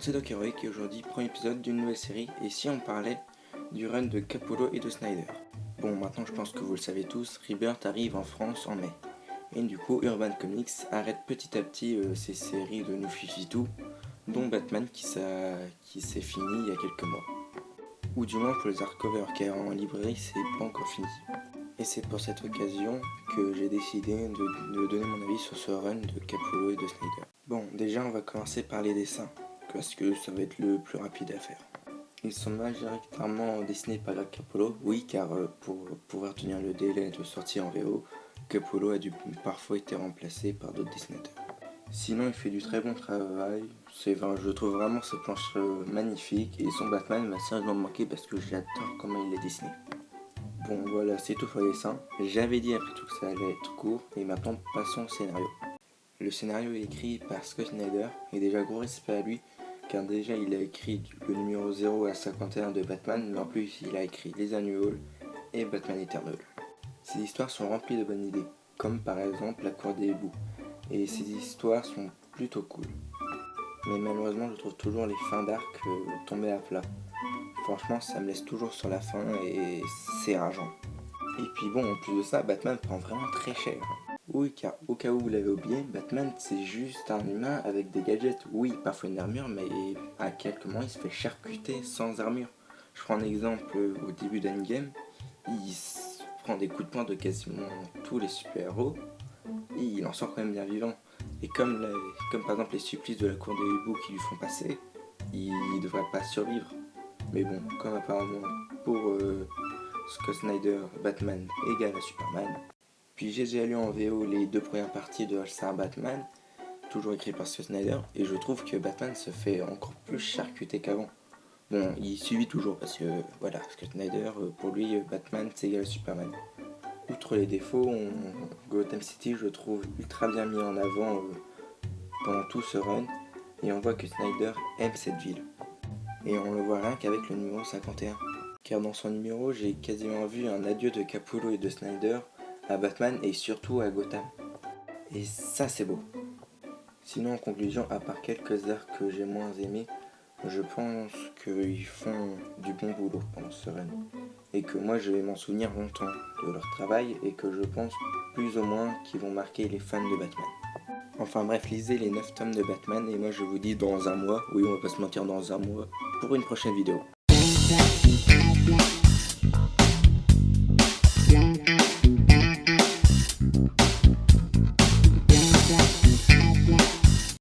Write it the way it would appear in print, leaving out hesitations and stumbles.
c'est Doc Heroic et aujourd'hui premier épisode d'une nouvelle série et si on parlait du run de Capullo et de Snyder. Bon, maintenant je pense que vous le savez tous, Rebirth arrive en France en mai. Et du coup Urban Comics arrête petit à petit ses séries de New 52, dont Batman qui s'est fini il y a quelques mois. Ou du moins pour les hardcovers car en librairie c'est pas encore fini. Et c'est pour cette occasion que j'ai décidé de donner mon avis sur ce run de Capullo et de Snyder. Bon, déjà on va commencer par les dessins, parce que ça va être le plus rapide à faire. Ils sont majoritairement dessinés par Capullo, oui, car pour pouvoir tenir le délai de sortie en VO, Capullo a parfois été remplacé par d'autres dessinateurs. Sinon, il fait du très bon travail, je trouve vraiment ses planches magnifiques, et son Batman m'a sérieusement manqué parce que j'adore comment il est dessiné. Bon, voilà, c'est tout pour les dessins. J'avais dit après tout que ça allait être court, et maintenant passons au scénario. Le scénario est écrit par Scott Snyder, et déjà gros respect à lui, car déjà il a écrit le numéro 0 à 51 de Batman, mais en plus il a écrit Les Annuals et Batman Eternal. Ces histoires sont remplies de bonnes idées, comme par exemple La Cour des Hiboux, et ces histoires sont plutôt cool. Mais malheureusement je trouve toujours les fins d'arc tombées à plat. Franchement ça me laisse toujours sur la fin et c'est rageant. Et puis bon, en plus de ça, Batman prend vraiment très cher. Oui, car au cas où vous l'avez oublié, Batman c'est juste un humain avec des gadgets. Oui, parfois une armure, mais à quelques moments il se fait charcuter sans armure. Je prends un exemple au début d'Endgame, il se prend des coups de poing de quasiment tous les super-héros et il en sort quand même bien vivant. Et comme par exemple les supplices de la cour des hiboux qui lui font passer, il devrait pas survivre. Mais bon, comme apparemment pour Scott Snyder, Batman égale à Superman. Puis j'ai déjà lu en VO les deux premières parties de All-Star Batman, toujours écrit par Scott Snyder, et je trouve que Batman se fait encore plus charcuter qu'avant. Bon, il subit toujours parce que, voilà, Scott Snyder, pour lui, Batman c'est égal à Superman. Outre les défauts, Gotham City je trouve ultra bien mis en avant pendant tout ce run, et on voit que Snyder aime cette ville. Et on le voit rien qu'avec le numéro 51. Car dans son numéro, j'ai quasiment vu un adieu de Capullo et de Snyder à Batman et surtout à Gotham. Et ça c'est beau. Sinon en conclusion, à part quelques arcs que j'ai moins aimés, je pense qu'ils font du bon boulot pendant ce run. Et que moi je vais m'en souvenir longtemps de leur travail et que je pense plus ou moins qu'ils vont marquer les fans de Batman. Enfin bref, lisez les 9 tomes de Batman et moi je vous dis dans un mois, oui on va pas se mentir dans un mois, pour une prochaine vidéo.